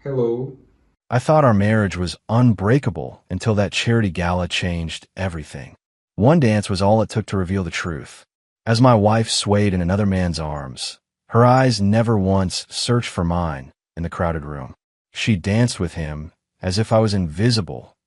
Hello. I thought our marriage was unbreakable until that charity gala changed everything. One dance was all it took to reveal the truth. As my wife swayed in another man's arms, her eyes never once searched for mine in the crowded room. She danced with him as if I was invisible,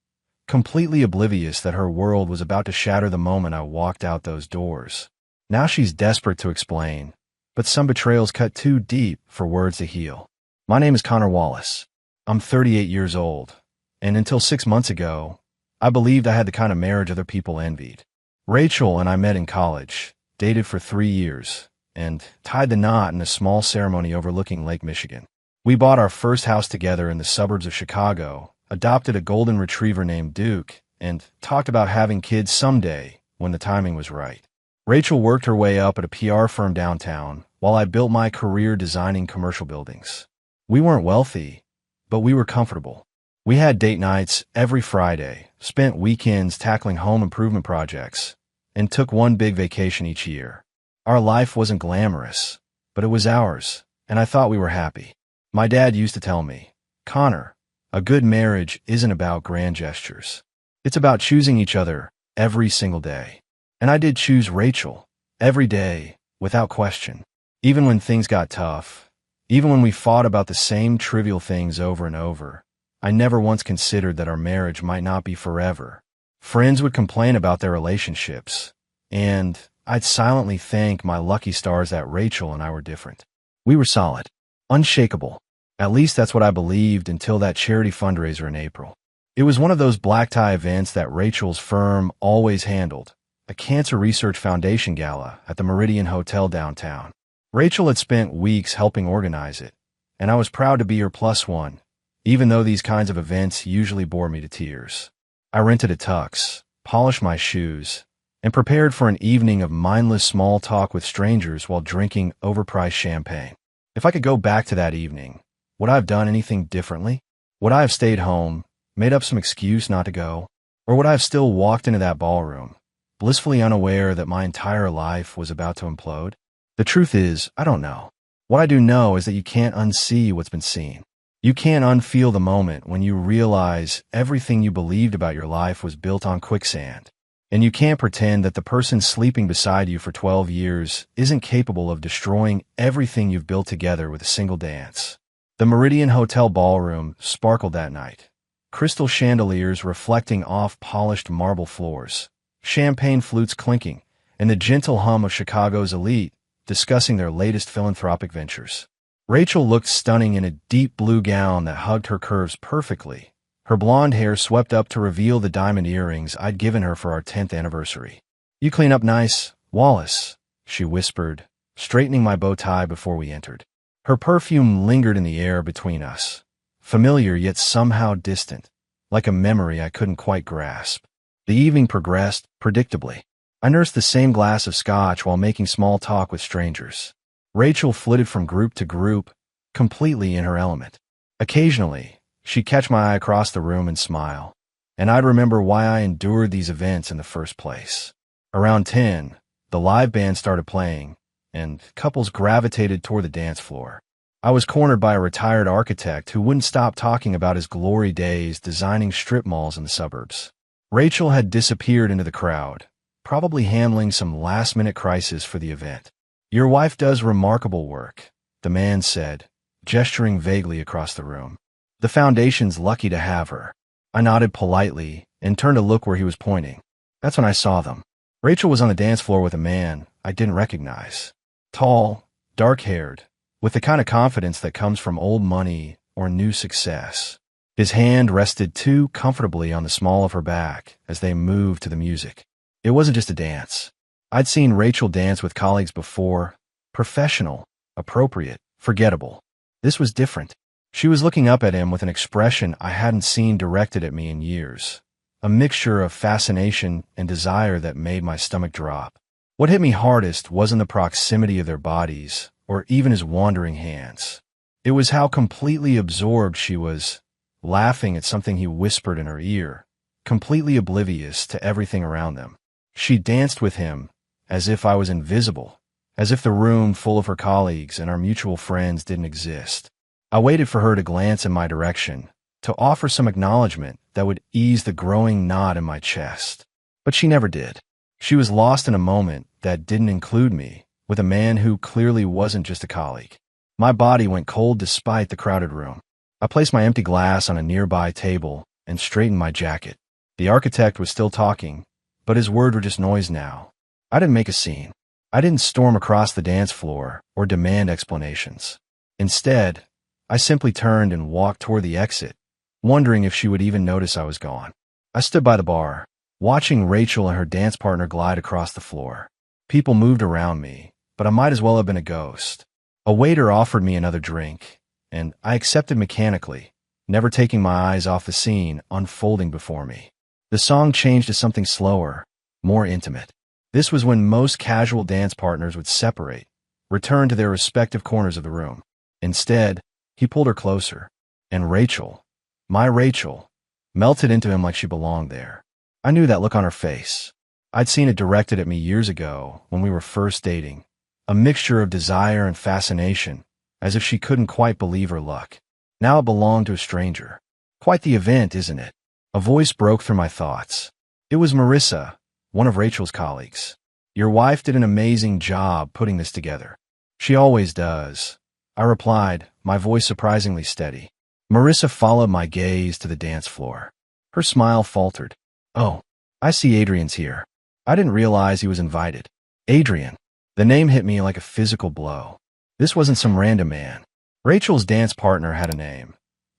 completely oblivious that her world was about to shatter the moment I walked out those doors. Now she's desperate to explain, but some betrayals cut too deep for words to heal. My name is Connor Wallace. I'm 38 years old, and until 6 months ago, I believed I had the kind of marriage other people envied. Rachel and I met in college, dated for 3 years, and tied the knot in a small ceremony overlooking Lake Michigan. We bought our first house together in the suburbs of Chicago, adopted a golden retriever named Duke, and talked about having kids someday when the timing was right. Rachel worked her way up at a PR firm downtown, while I built my career designing commercial buildings. We weren't wealthy, but we were comfortable. We had date nights every Friday, spent weekends tackling home improvement projects, and took one big vacation each year. Our life wasn't glamorous, but it was ours, and I thought we were happy. My dad used to tell me, Connor, a good marriage isn't about grand gestures. It's about choosing each other every single day. And I did choose Rachel every day, without question. Even when things got tough, even when we fought about the same trivial things over and over, I never once considered that our marriage might not be forever. Friends would complain about their relationships, and I'd silently thank my lucky stars that Rachel and I were different. We were solid, unshakable. At least that's what I believed until that charity fundraiser in April. It was one of those black tie events that Rachel's firm always handled, a Cancer Research Foundation gala at the Meridian Hotel downtown. Rachel had spent weeks helping organize it, and I was proud to be her plus one, even though these kinds of events usually bore me to tears. I rented a tux, polished my shoes, and prepared for an evening of mindless small talk with strangers while drinking overpriced champagne. If I could go back to that evening, would I have done anything differently? Would I have stayed home, made up some excuse not to go? Or would I have still walked into that ballroom, blissfully unaware that my entire life was about to implode? The truth is, I don't know. What I do know is that you can't unsee what's been seen. You can't unfeel the moment when you realize everything you believed about your life was built on quicksand. And you can't pretend that the person sleeping beside you for 12 years isn't capable of destroying everything you've built together with a single dance. The Meridian Hotel ballroom sparkled that night, crystal chandeliers reflecting off polished marble floors, champagne flutes clinking, and the gentle hum of Chicago's elite discussing their latest philanthropic ventures. Rachel looked stunning in a deep blue gown that hugged her curves perfectly, her blonde hair swept up to reveal the diamond earrings I'd given her for our 10th anniversary. "You clean up nice, Wallace," she whispered, straightening my bow tie before we entered. Her perfume lingered in the air between us, familiar yet somehow distant, like a memory I couldn't quite grasp. The evening progressed predictably. I nursed the same glass of scotch while making small talk with strangers. Rachel flitted from group to group, completely in her element. Occasionally, she'd catch my eye across the room and smile, and I'd remember why I endured these events in the first place. Around 10, the live band started playing, and couples gravitated toward the dance floor. I was cornered by a retired architect who wouldn't stop talking about his glory days designing strip malls in the suburbs. Rachel had disappeared into the crowd, probably handling some last-minute crisis for the event. "Your wife does remarkable work," the man said, gesturing vaguely across the room. "The foundation's lucky to have her." I nodded politely and turned to look where he was pointing. That's when I saw them. Rachel was on the dance floor with a man I didn't recognize. Tall, dark-haired, with the kind of confidence that comes from old money or new success. His hand rested too comfortably on the small of her back as they moved to the music. It wasn't just a dance. I'd seen Rachel dance with colleagues before, professional, appropriate, forgettable. This was different. She was looking up at him with an expression I hadn't seen directed at me in years, a mixture of fascination and desire that made my stomach drop. What hit me hardest wasn't the proximity of their bodies, or even his wandering hands. It was how completely absorbed she was, laughing at something he whispered in her ear, completely oblivious to everything around them. She danced with him as if I was invisible, as if the room full of her colleagues and our mutual friends didn't exist. I waited for her to glance in my direction, to offer some acknowledgement that would ease the growing knot in my chest. But she never did. She was lost in a moment that didn't include me, with a man who clearly wasn't just a colleague. My body went cold despite the crowded room. I placed my empty glass on a nearby table and straightened my jacket. The architect was still talking, but his words were just noise now. I didn't make a scene. I didn't storm across the dance floor or demand explanations. Instead, I simply turned and walked toward the exit, wondering if she would even notice I was gone. I stood by the bar, watching Rachel and her dance partner glide across the floor. People moved around me, but I might as well have been a ghost. A waiter offered me another drink, and I accepted mechanically, never taking my eyes off the scene unfolding before me. The song changed to something slower, more intimate. This was when most casual dance partners would separate, return to their respective corners of the room. Instead, he pulled her closer, and Rachel, my Rachel, melted into him like she belonged there. I knew that look on her face. I'd seen it directed at me years ago when we were first dating, a mixture of desire and fascination, as if she couldn't quite believe her luck. Now it belonged to a stranger. Quite the event, isn't it? A voice broke through my thoughts. It was Marissa, one of Rachel's colleagues. Your wife did an amazing job putting this together. She always does, I replied, my voice surprisingly steady. Marissa followed my gaze to the dance floor. Her smile faltered. Oh, I see Adrian's here. I didn't realize he was invited. Adrian. The name hit me like a physical blow. This wasn't some random man. Rachel's dance partner had a name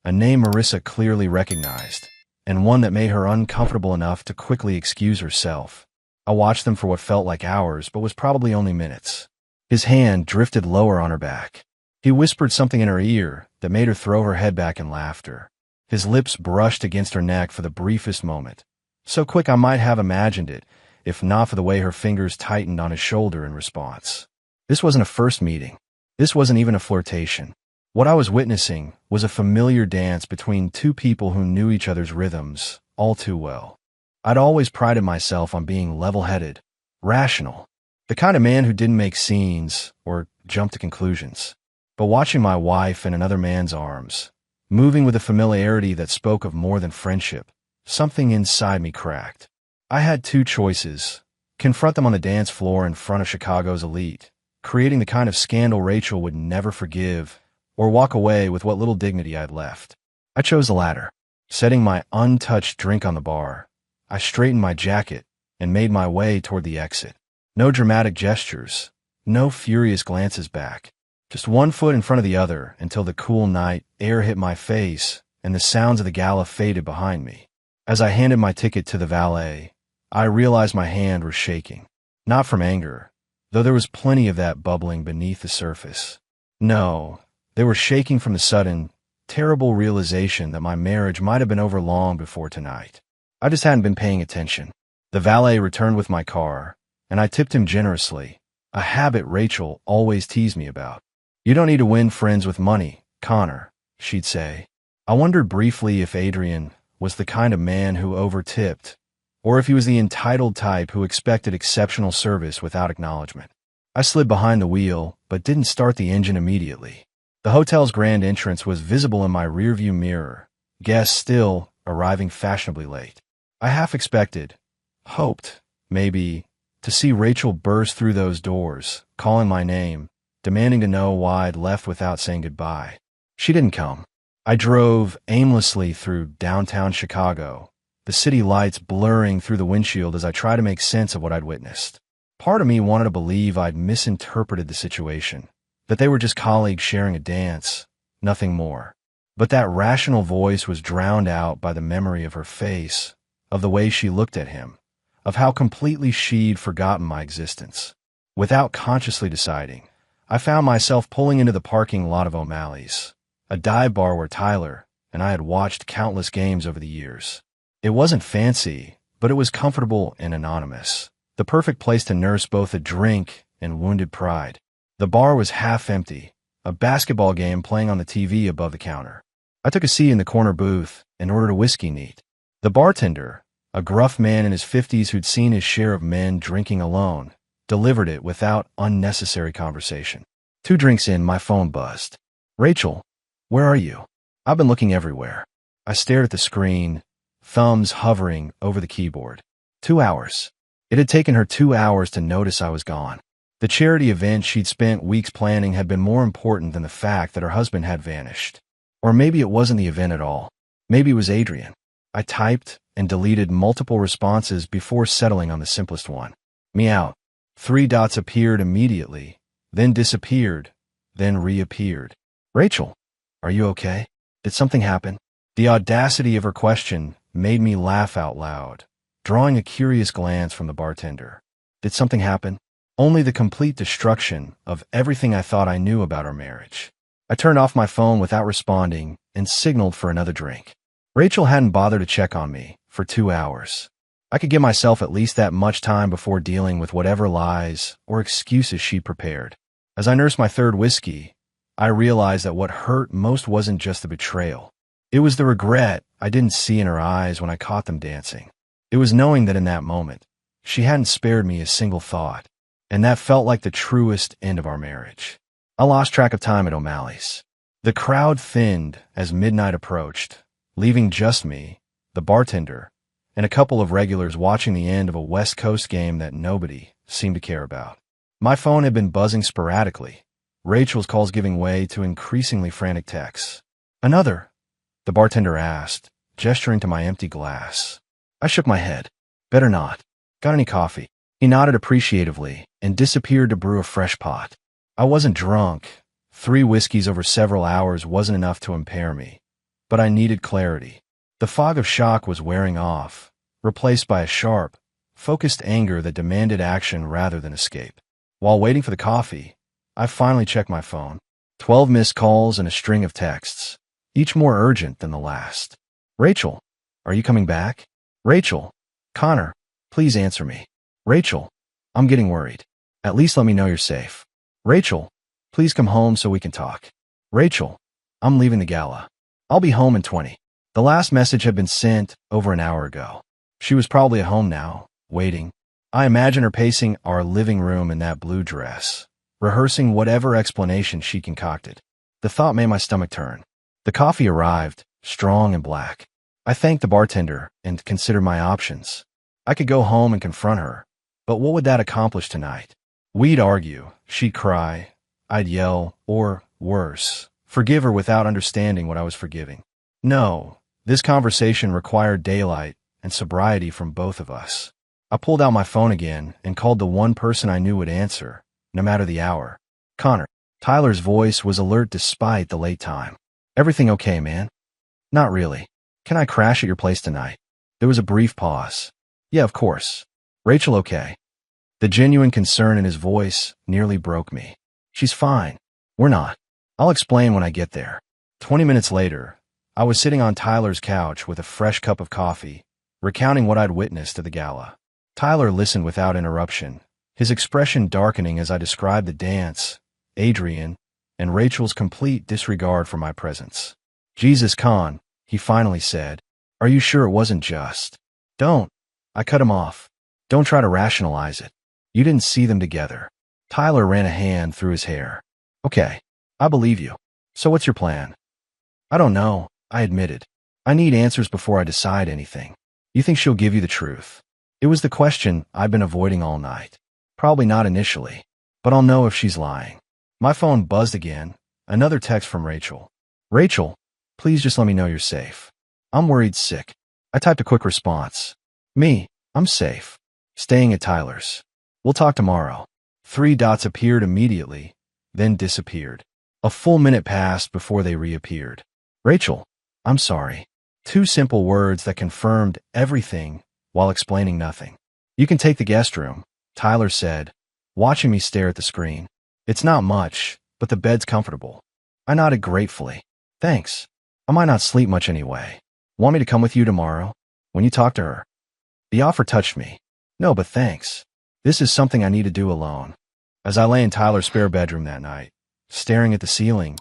Marissa clearly recognized, and one that made her uncomfortable enough to quickly excuse herself. I watched them for what felt like hours, but was probably only minutes. His hand drifted lower on her back. He whispered something in her ear that made her throw her head back in laughter. His lips brushed against her neck for the briefest moment. So quick I might have imagined it, if not for the way her fingers tightened on his shoulder in response. This wasn't a first meeting. This wasn't even a flirtation. What I was witnessing was a familiar dance between two people who knew each other's rhythms all too well. I'd always prided myself on being level-headed, rational, the kind of man who didn't make scenes or jump to conclusions. But watching my wife in another man's arms, moving with a familiarity that spoke of more than friendship, something inside me cracked. I had two choices: confront them on the dance floor in front of Chicago's elite, creating the kind of scandal Rachel would never forgive, or walk away with what little dignity I'd left. I chose the latter. Setting my untouched drink on the bar, I straightened my jacket and made my way toward the exit. No dramatic gestures, no furious glances back, just one foot in front of the other until the cool night air hit my face and the sounds of the gala faded behind me. As I handed my ticket to the valet, I realized my hand was shaking. Not from anger, though there was plenty of that bubbling beneath the surface. No, they were shaking from the sudden, terrible realization that my marriage might have been over long before tonight. I just hadn't been paying attention. The valet returned with my car, and I tipped him generously, a habit Rachel always teased me about. You don't need to win friends with money, Connor, she'd say. I wondered briefly if Adrian was the kind of man who over-tipped, or if he was the entitled type who expected exceptional service without acknowledgement. I slid behind the wheel, but didn't start the engine immediately. The hotel's grand entrance was visible in my rearview mirror, guests still arriving fashionably late. I half expected, hoped, maybe, to see Rachel burst through those doors, calling my name, demanding to know why I'd left without saying goodbye. She didn't come. I drove aimlessly through downtown Chicago, the city lights blurring through the windshield as I tried to make sense of what I'd witnessed. Part of me wanted to believe I'd misinterpreted the situation, that they were just colleagues sharing a dance, nothing more. But that rational voice was drowned out by the memory of her face, of the way she looked at him, of how completely she'd forgotten my existence. Without consciously deciding, I found myself pulling into the parking lot of O'Malley's, a dive bar where Tyler and I had watched countless games over the years. It wasn't fancy, but it was comfortable and anonymous, the perfect place to nurse both a drink and wounded pride. The bar was half empty, a basketball game playing on the TV above the counter. I took a seat in the corner booth and ordered a whiskey neat. The bartender, a gruff man in his 50s who'd seen his share of men drinking alone, delivered it without unnecessary conversation. 2 drinks in, my phone buzzed. Rachel, Where are you? I've been looking everywhere. I stared at the screen, thumbs hovering over the keyboard. 2 hours. It had taken her 2 hours to notice I was gone. The charity event she'd spent weeks planning had been more important than the fact that her husband had vanished. Or maybe it wasn't the event at all. Maybe it was Adrian. I typed and deleted multiple responses before settling on the simplest one. Me out. 3 dots appeared immediately, then disappeared, then reappeared. Rachel, are you okay? Did something happen? The audacity of her question made me laugh out loud, drawing a curious glance from the bartender. Did something happen? Only the complete destruction of everything I thought I knew about our marriage. I turned off my phone without responding and signaled for another drink. Rachel hadn't bothered to check on me for 2 hours. I could give myself at least that much time before dealing with whatever lies or excuses she prepared. As I nursed my third whiskey, I realized that what hurt most wasn't just the betrayal. It was the regret I didn't see in her eyes when I caught them dancing. It was knowing that in that moment, she hadn't spared me a single thought, and that felt like the truest end of our marriage. I lost track of time at O'Malley's. The crowd thinned as midnight approached, leaving just me, the bartender, and a couple of regulars watching the end of a West Coast game that nobody seemed to care about. My phone had been buzzing sporadically, Rachel's calls giving way to increasingly frantic texts. Another? The bartender asked, gesturing to my empty glass. I shook my head. Better not. Got any coffee? He nodded appreciatively and disappeared to brew a fresh pot. I wasn't drunk. 3 whiskeys over several hours wasn't enough to impair me, but I needed clarity. The fog of shock was wearing off, replaced by a sharp, focused anger that demanded action rather than escape. While waiting for the coffee, I finally checked my phone. 12 missed calls and a string of texts, each more urgent than the last. Rachel, are you coming back? Rachel, Connor, please answer me. Rachel, I'm getting worried. At least let me know you're safe. Rachel, please come home so we can talk. Rachel, I'm leaving the gala. I'll be home in 20. The last message had been sent over an hour ago. She was probably at home now, waiting. I imagine her pacing our living room in that blue dress, rehearsing whatever explanation she concocted. The thought made my stomach turn. The coffee arrived, strong and black. I thanked the bartender and considered my options. I could go home and confront her, but what would that accomplish tonight? We'd argue, she'd cry, I'd yell, or, worse, forgive her without understanding what I was forgiving. No, this conversation required daylight and sobriety from both of us. I pulled out my phone again and called the one person I knew would answer, no matter the hour. Connor. Tyler's voice was alert despite the late time. Everything okay, man? Not really. Can I crash at your place tonight? There was a brief pause. Yeah, of course. Rachel okay? The genuine concern in his voice nearly broke me. She's fine. We're not. I'll explain when I get there. 20 minutes later, I was sitting on Tyler's couch with a fresh cup of coffee, recounting what I'd witnessed at the gala. Tyler listened without interruption, his expression darkening as I described the dance, Adrian, and Rachel's complete disregard for my presence. Jesus, Con, he finally said, are you sure it wasn't just? Don't. I cut him off. Don't try to rationalize it. You didn't see them together. Tyler ran a hand through his hair. Okay, I believe you. So what's your plan? I don't know, I admitted. I need answers before I decide anything. You think she'll give you the truth? It was the question I've been avoiding all night. Probably not initially, but I'll know if she's lying. My phone buzzed again, another text from Rachel. Rachel, please just let me know you're safe. I'm worried sick. I typed a quick response. Me, I'm safe. Staying at Tyler's. We'll talk tomorrow. 3 dots appeared immediately, then disappeared. A full minute passed before they reappeared. Rachel, I'm sorry. 2 simple words that confirmed everything while explaining nothing. You can take the guest room, Tyler said, watching me stare at the screen. It's not much, but the bed's comfortable. I nodded gratefully. Thanks. I might not sleep much anyway. Want me to come with you tomorrow? When you talk to her? The offer touched me. No, but thanks. This is something I need to do alone. As I lay in Tyler's spare bedroom that night, staring at the ceiling,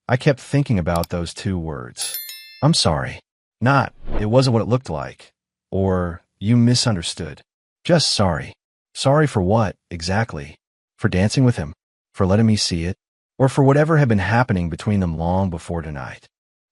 I kept thinking about those 2 words. I'm sorry. Not, it wasn't what it looked like. Or, you misunderstood. Just sorry. Sorry for what, exactly? For dancing with him? For letting me see it? or for whatever had been happening between them long before tonight.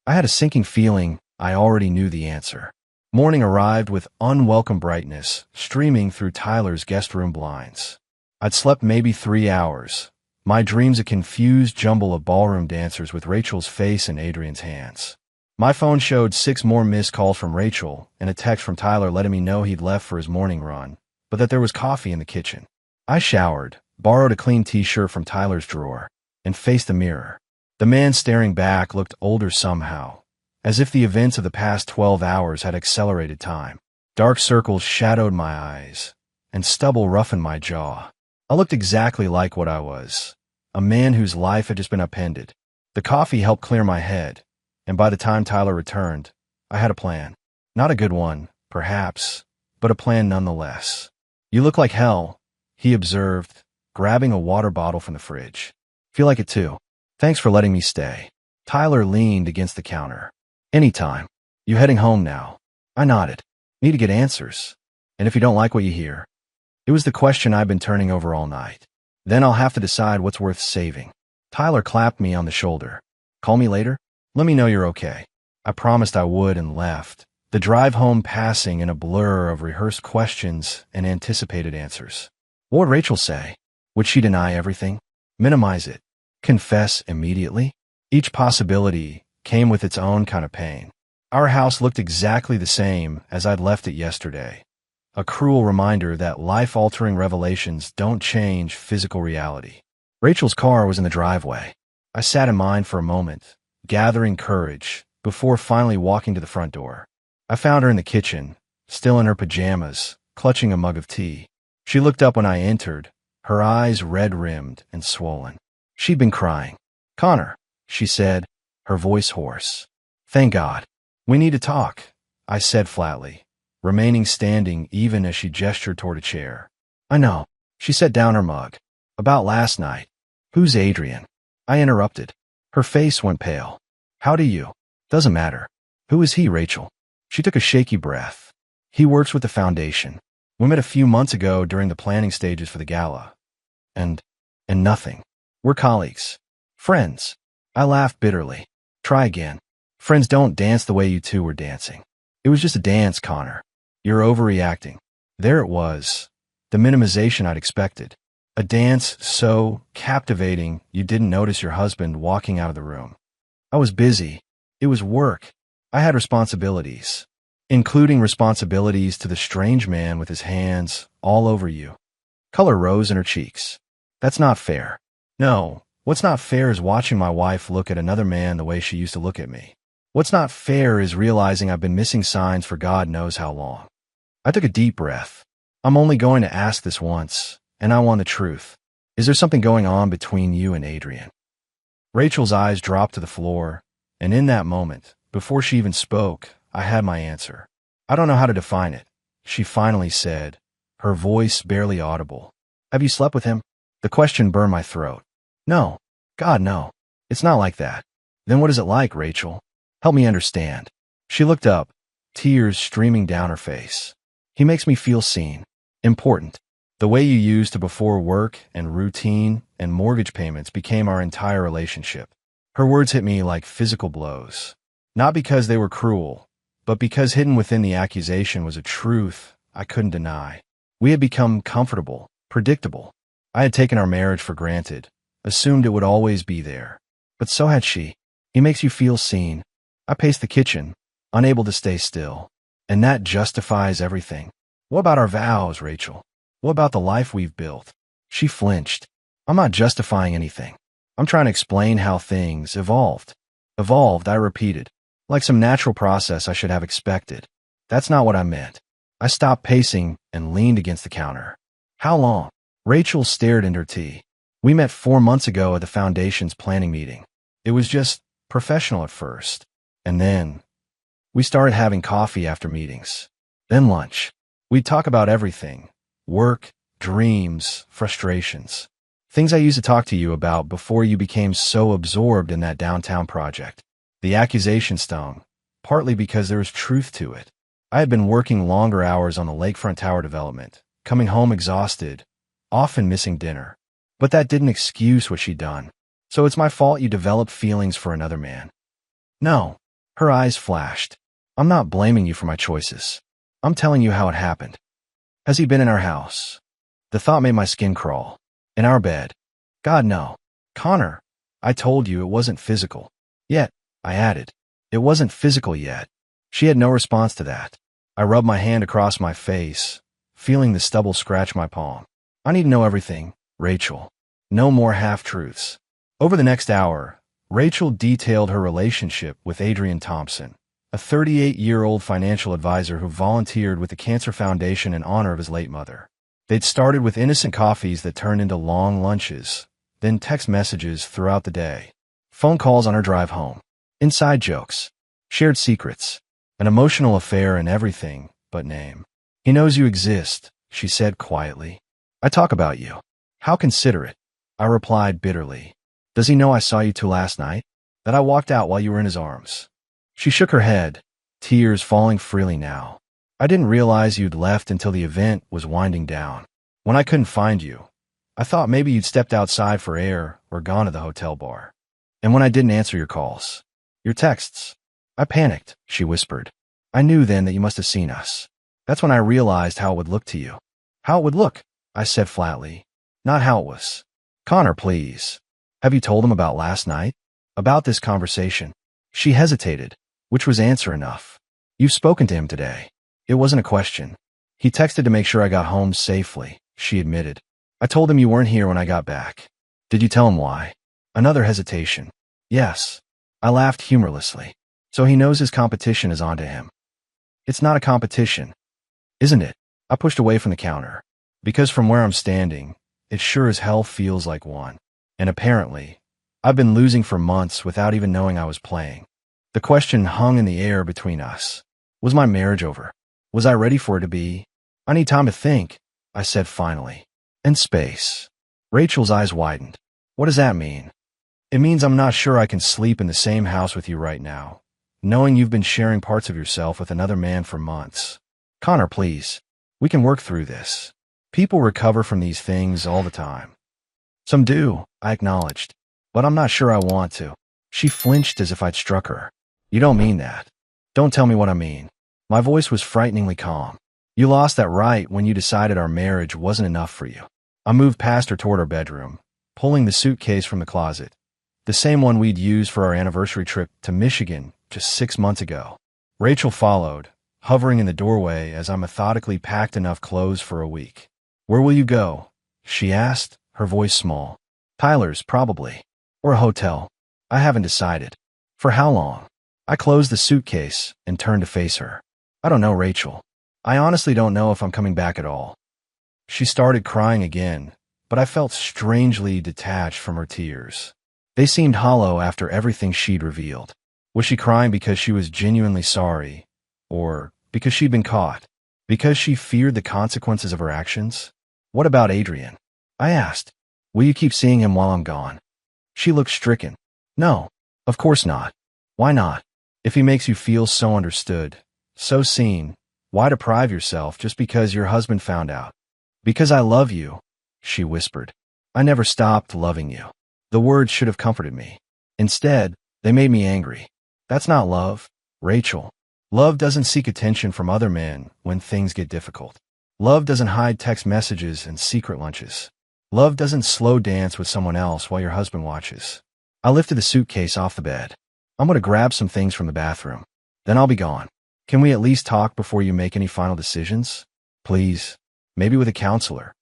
I had a sinking feeling I already knew the answer. Morning arrived with unwelcome brightness, streaming through Tyler's guest room blinds. I'd slept maybe 3 hours. My dreams a confused jumble of ballroom dancers with Rachel's face in Adrian's hands. My phone showed 6 more missed calls from Rachel and a text from Tyler letting me know he'd left for his morning run, but that there was coffee in the kitchen. I showered, borrowed a clean t-shirt from Tyler's drawer, and faced the mirror. The man staring back looked older somehow, as if the events of the past 12 hours had accelerated time. Dark circles shadowed my eyes, and stubble roughened my jaw. I looked exactly like what I was, a man whose life had just been upended. The coffee helped clear my head, and by the time Tyler returned, I had a plan. Not a good one, perhaps, but a plan nonetheless. "You look like hell," he observed, grabbing a water bottle from the fridge. "Feel like it too. Thanks for letting me stay." Tyler leaned against the counter. "Anytime. You heading home now?" I nodded. "Need to get answers. And if you don't like what you hear?" It was the question I'd been turning over all night. "Then I'll have to decide what's worth saving." Tyler clapped me on the shoulder. "Call me later? Let me know you're okay." I promised I would and left, the drive home passing in a blur of rehearsed questions and anticipated answers. What would Rachel say? Would she deny everything? Minimize it? Confess immediately? Each possibility came with its own kind of pain. Our house looked exactly the same as I'd left it yesterday. A cruel reminder that life-altering revelations don't change physical reality. Rachel's car was in the driveway. I sat in mine for a moment, gathering courage, before finally walking to the front door. I found her in the kitchen, still in her pajamas, clutching a mug of tea. She looked up when I entered, her eyes red-rimmed and swollen. She'd been crying. "Connor," she said, her voice hoarse. "Thank God. We need to talk," I said flatly, remaining standing even as she gestured toward a chair. "I know." She set down her mug. "About last night." "Who's Adrian?" I interrupted. Her face went pale. "How do you?" "Doesn't matter." "Who is he, Rachel?" She took a shaky breath. "He works with the foundation. We met a few months ago during the planning stages for the gala. And nothing. We're colleagues. Friends." I laughed bitterly. "Try again. Friends don't dance the way you two were dancing." "It was just a dance, Connor. You're overreacting." There it was, the minimization I'd expected. A dance so captivating you didn't notice your husband walking out of the room. I was busy. It was work. I had responsibilities, including responsibilities to the strange man with his hands all over you. Color rose in her cheeks. "That's not fair." "No, what's not fair is watching my wife look at another man the way she used to look at me. What's not fair is realizing I've been missing signs for God knows how long." I took a deep breath. "I'm only going to ask this once, and I want the truth. Is there something going on between you and Adrian?" Rachel's eyes dropped to the floor, and in that moment, before she even spoke, I had my answer. "I don't know how to define it," she finally said, her voice barely audible. "Have you slept with him?" The question burned my throat. "No. God, no. It's not like that." "Then what is it like, Rachel? Help me understand." She looked up, tears streaming down her face. "He makes me feel seen. Important. The way you used to before work and routine and mortgage payments became our entire relationship." Her words hit me like physical blows. Not because they were cruel, but because hidden within the accusation was a truth I couldn't deny. We had become comfortable, predictable. I had taken our marriage for granted, assumed it would always be there. But so had she. "He makes you feel seen." I paced the kitchen, unable to stay still. "And that justifies everything. What about our vows, Rachel? What about the life we've built?" She flinched. "I'm not justifying anything. I'm trying to explain how things evolved." "Evolved," I repeated, like some natural process I should have expected. "That's not what I meant." I stopped pacing and leaned against the counter. "How long?" Rachel stared into her tea. "We met 4 months ago at the Foundation's planning meeting. It was just professional at first. And then we started having coffee after meetings. Then lunch. We'd talk about everything. Work, dreams, frustrations. Things I used to talk to you about before you became so absorbed in that downtown project." The accusation stung, partly because there was truth to it. I had been working longer hours on the lakefront tower development, coming home exhausted, often missing dinner. But that didn't excuse what she'd done. So it's my fault you developed feelings for another man. No. Her eyes flashed. I'm not blaming you for my choices. I'm telling you how it happened. Has he been in our house? The thought made my skin crawl. In our bed? God, no. Connor, I told you it wasn't physical. Yet, I added, it wasn't physical yet. She had no response to that. I rubbed my hand across my face, feeling the stubble scratch my palm. I need to know everything, Rachel. No more half-truths. Over the next hour, Rachel detailed her relationship with Adrian Thompson, a 38-year-old financial advisor who volunteered with the Cancer Foundation in honor of his late mother. They'd started with innocent coffees that turned into long lunches, then text messages throughout the day, phone calls on her drive home, inside jokes, shared secrets, an emotional affair in everything but name. He knows you exist, she said quietly. I talk about you. How considerate, I replied bitterly. Does he know I saw you two last night? That I walked out while you were in his arms? She shook her head, tears falling freely now. I didn't realize you'd left until the event was winding down. When I couldn't find you, I thought maybe you'd stepped outside for air or gone to the hotel bar. And when I didn't answer your calls, your texts, I panicked, she whispered. I knew then that you must have seen us. That's when I realized how it would look to you. How it would look, I said flatly. Not how it was. Connor, please. Have you told him about last night? About this conversation? She hesitated, which was answer enough. You've spoken to him today. It wasn't a question. He texted to make sure I got home safely, she admitted. I told him you weren't here when I got back. Did you tell him why? Another hesitation. Yes. I laughed humorlessly. So he knows his competition is onto him. It's not a competition, isn't it? I pushed away from the counter. Because from where I'm standing, it sure as hell feels like one. And apparently, I've been losing for months without even knowing I was playing. The question hung in the air between us. Was my marriage over? Was I ready for it to be? I need time to think, I said finally. And space. Rachel's eyes widened. What does that mean? It means I'm not sure I can sleep in the same house with you right now, knowing you've been sharing parts of yourself with another man for months. Connor, please. We can work through this. People recover from these things all the time. Some do, I acknowledged. But I'm not sure I want to. She flinched as if I'd struck her. You don't mean that. Don't tell me what I mean. My voice was frighteningly calm. You lost that right when you decided our marriage wasn't enough for you. I moved past her toward our bedroom, pulling the suitcase from the closet. The same one we'd used for our anniversary trip to Michigan just 6 months ago. Rachel followed, hovering in the doorway as I methodically packed enough clothes for a week. Where will you go? She asked, her voice small. Tyler's, probably. Or a hotel. I haven't decided. For how long? I closed the suitcase and turned to face her. I don't know, Rachel. I honestly don't know if I'm coming back at all. She started crying again, but I felt strangely detached from her tears. They seemed hollow after everything she'd revealed. Was she crying because she was genuinely sorry? Or because she'd been caught? Because she feared the consequences of her actions? What about Adrian? I asked. Will you keep seeing him while I'm gone? She looked stricken. No, of course not. Why not? If he makes you feel so understood, so seen, why deprive yourself just because your husband found out? Because I love you, she whispered. I never stopped loving you. The words should have comforted me. Instead, they made me angry. That's not love, Rachel. Love doesn't seek attention from other men when things get difficult. Love doesn't hide text messages and secret lunches. Love doesn't slow dance with someone else while your husband watches. I lifted the suitcase off the bed. I'm going to grab some things from the bathroom. Then I'll be gone. Can we at least talk before you make any final decisions? Please. Maybe with a counselor.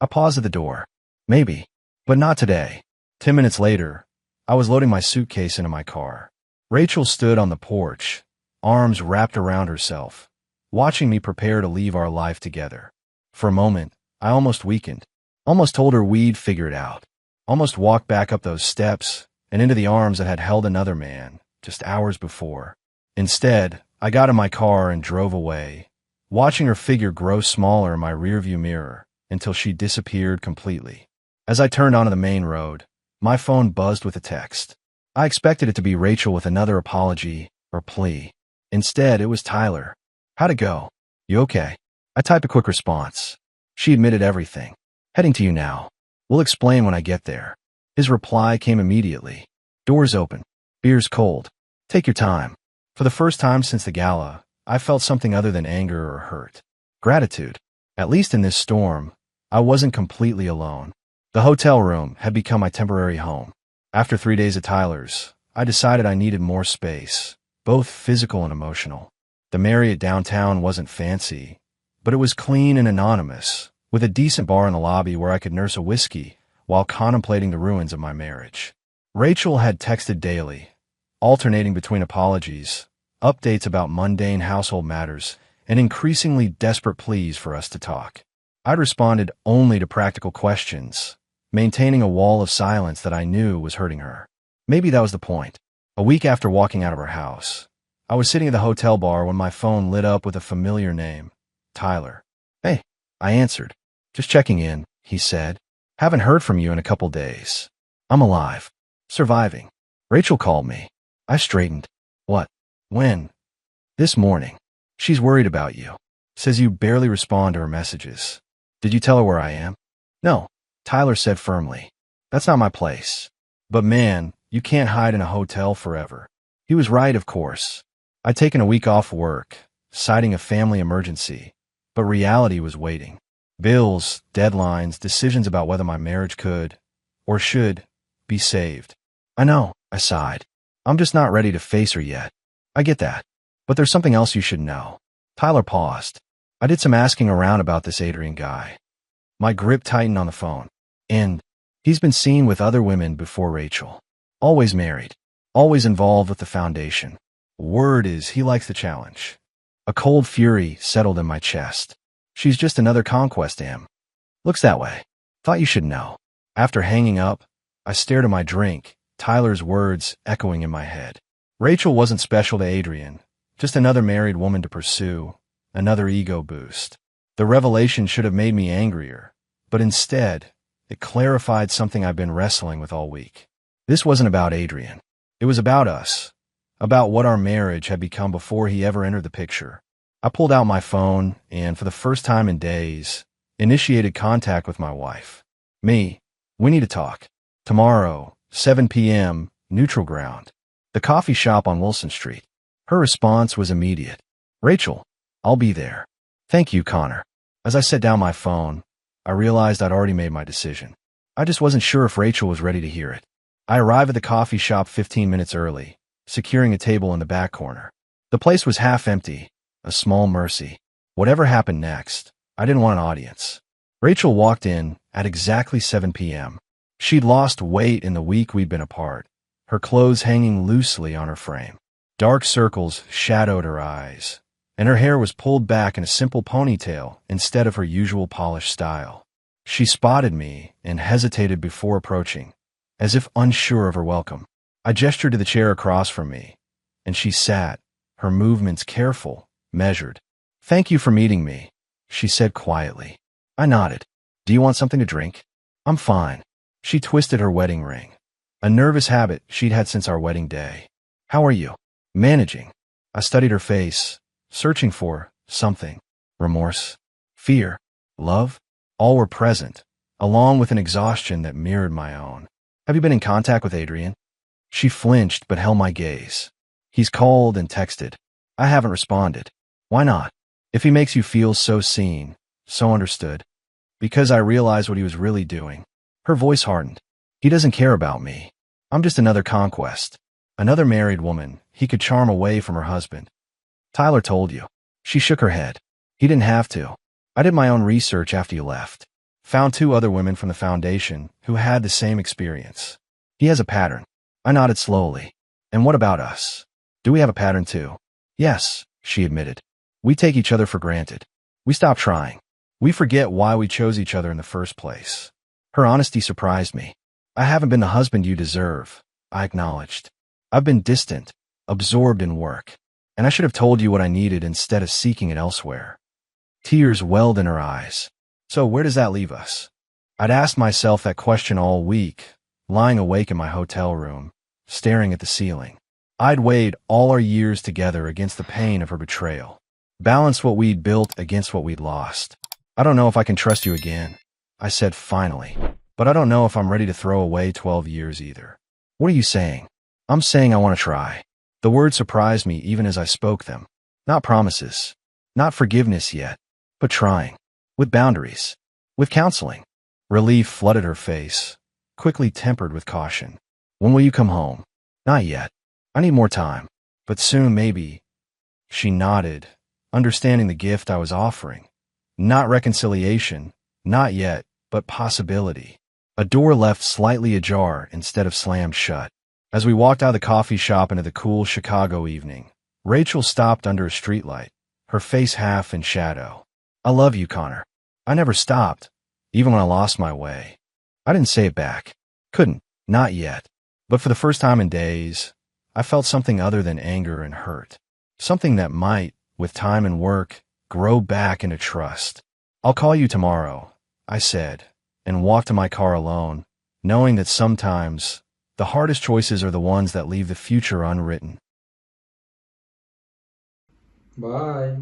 I paused at the door. Maybe. But not today. 10 minutes later, I was loading my suitcase into my car. Rachel stood on the porch, arms wrapped around herself, watching me prepare to leave our life together. For a moment, I almost weakened. Almost told her we'd figure it out. Almost walked back up those steps and into the arms that had held another man just hours before. Instead, I got in my car and drove away, watching her figure grow smaller in my rearview mirror until she disappeared completely. As I turned onto the main road, my phone buzzed with a text. I expected it to be Rachel with another apology or plea. Instead, it was Tyler. How'd it go? You okay? I typed a quick response. She admitted everything. Heading to you now. We'll explain when I get there. His reply came immediately. Doors open. Beer's cold. Take your time. For the first time since the gala, I felt something other than anger or hurt. Gratitude. At least in this storm, I wasn't completely alone. The hotel room had become my temporary home. After 3 days at Tyler's, I decided I needed more space, both physical and emotional. The Marriott downtown wasn't fancy, but it was clean and anonymous, with a decent bar in the lobby where I could nurse a whiskey while contemplating the ruins of my marriage. Rachel had texted daily, alternating between apologies, updates about mundane household matters, and increasingly desperate pleas for us to talk. I'd responded only to practical questions, maintaining a wall of silence that I knew was hurting her. Maybe that was the point. A week after walking out of her house, I was sitting at the hotel bar when my phone lit up with a familiar name, Tyler. Hey, I answered. Just checking in, he said. Haven't heard from you in a couple days. I'm alive. Surviving. Rachel called me. I straightened. What? When? This morning. She's worried about you. Says you barely respond to her messages. Did you tell her where I am? No, Tyler said firmly. That's not my place. But man, you can't hide in a hotel forever. He was right, of course. I'd taken a week off work, citing a family emergency, but reality was waiting. Bills, deadlines, decisions about whether my marriage could, or should, be saved. I know, I sighed. I'm just not ready to face her yet. I get that. But there's something else you should know. Tyler paused. I did some asking around about this Adrian guy. My grip tightened on the phone. And he's been seen with other women before Rachel. Always married. Always involved with the foundation. Word is he likes the challenge. A cold fury settled in my chest. She's just another conquest to him. Looks that way. Thought you should know. After hanging up, I stared at my drink, Tyler's words echoing in my head. Rachel wasn't special to Adrian, just another married woman to pursue, another ego boost. The revelation should have made me angrier, but instead, it clarified something I've been wrestling with all week. This wasn't about Adrian. It was about us, about what our marriage had become before he ever entered the picture. I pulled out my phone and, for the first time in days, initiated contact with my wife. We need to talk. Tomorrow, 7 p.m., neutral ground. The coffee shop on Wilson Street. Her response was immediate. Rachel, I'll be there. Thank you, Connor. As I set down my phone, I realized I'd already made my decision. I just wasn't sure if Rachel was ready to hear it. I arrived at the coffee shop 15 minutes early, securing a table in the back corner. The place was half empty, a small mercy. Whatever happened next, I didn't want an audience. Rachel walked in at exactly 7 p.m. She'd lost weight in the week we'd been apart, her clothes hanging loosely on her frame. Dark circles shadowed her eyes, and her hair was pulled back in a simple ponytail instead of her usual polished style. She spotted me and hesitated before approaching, as if unsure of her welcome. I gestured to the chair across from me, and she sat, her movements careful, measured. Thank you for meeting me, she said quietly. I nodded. Do you want something to drink? I'm fine. She twisted her wedding ring, a nervous habit she'd had since our wedding day. How are you? Managing. I studied her face, searching for something. Remorse, fear, love, all were present, along with an exhaustion that mirrored my own. Have you been in contact with Adrian? She flinched but held my gaze. He's called and texted. I haven't responded. Why not? If he makes you feel so seen, so understood. Because I realized what he was really doing. Her voice hardened. He doesn't care about me. I'm just another conquest. Another married woman he could charm away from her husband. Tyler told you. She shook her head. He didn't have to. I did my own research after you left. Found 2 other women from the foundation who had the same experience. He has a pattern. I nodded slowly. And what about us? Do we have a pattern too? Yes, she admitted. We take each other for granted. We stop trying. We forget why we chose each other in the first place. Her honesty surprised me. I haven't been the husband you deserve, I acknowledged. I've been distant, absorbed in work, and I should have told you what I needed instead of seeking it elsewhere. Tears welled in her eyes. So where does that leave us? I'd asked myself that question all week, lying awake in my hotel room, staring at the ceiling. I'd weighed all our years together against the pain of her betrayal, balanced what we'd built against what we'd lost. I don't know if I can trust you again, I said finally. but I don't know if I'm ready to throw away 12 years either. What are you saying? I'm saying I want to try. The words surprised me even as I spoke them. Not promises. Not forgiveness yet. But trying. With boundaries. With counseling. Relief flooded her face, quickly tempered with caution. When will you come home? Not yet. I need more time. But soon, maybe. She nodded, understanding the gift I was offering. Not reconciliation. Not yet, but possibility. A door left slightly ajar instead of slammed shut. As we walked out of the coffee shop into the cool Chicago evening, Rachel stopped under a streetlight, her face half in shadow. I love you, Connor. I never stopped, even when I lost my way. I didn't say it back. Couldn't. Not yet. But for the first time in days, I felt something other than anger and hurt. Something that might, with time and work, grow back into trust. I'll call you tomorrow, I said, and walked to my car alone, knowing that sometimes the hardest choices are the ones that leave the future unwritten. Bye.